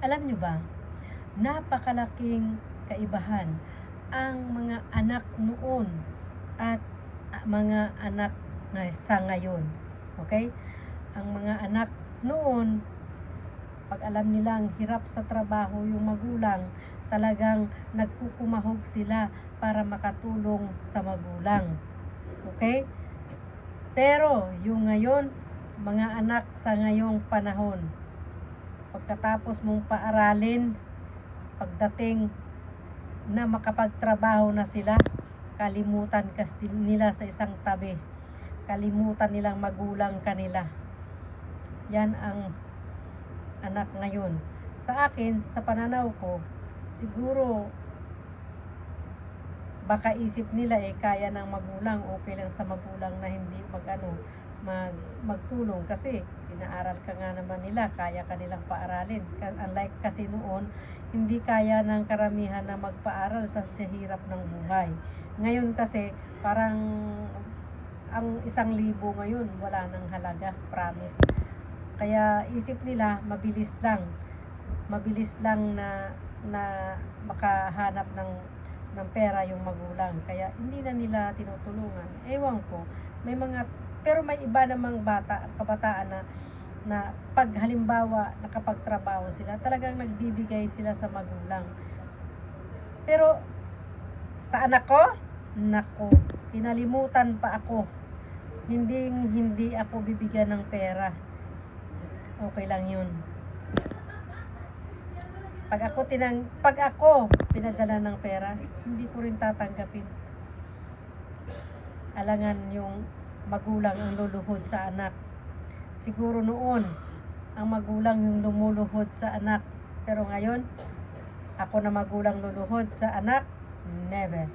Alam nyo ba, napakalaking kaibahan ang mga anak noon at mga anak sa ngayon. Okay? Ang mga anak noon, pag alam nilang hirap sa trabaho yung magulang, talagang nagkukumahog sila para makatulong sa magulang. Okay? Pero yung ngayon, mga anak sa ngayong panahon, pagkatapos mong paaralin, pagdating na makapagtrabaho na sila, kalimutan nila sa isang tabi. Kalimutan nilang magulang kanila. Yan ang anak ngayon. Sa akin, sa pananaw ko, siguro baka isip nila kaya ng magulang, okay lang sa magulang na hindi magtulong kasi inaaral ka nga naman nila, kaya kanilang paaralin. Unlike kasi noon, hindi kaya ng karamihan na magpaaral sa hirap ng buhay. Ngayon kasi parang ang 1,000 ngayon wala nang halaga, promise. Kaya isip nila mabilis lang na makahanap ng pera yung magulang, kaya hindi na nila tinutulungan. Ewan ko, pero may iba namang kabataan na pag halimbawa nakapagtrabaho sila, talagang nagbibigay sila sa magulang. Pero sa anak ko, nako, kinalimutan pa ako. Hindi ako bibigyan ng pera. Okay lang yun. Pag ako pinadala ng pera, hindi ko rin tatanggapin. Alangan yung magulang ang luluhod sa anak. Siguro noon, ang magulang yung lumuluhod sa anak. Pero ngayon, ako na magulang luluhod sa anak, never.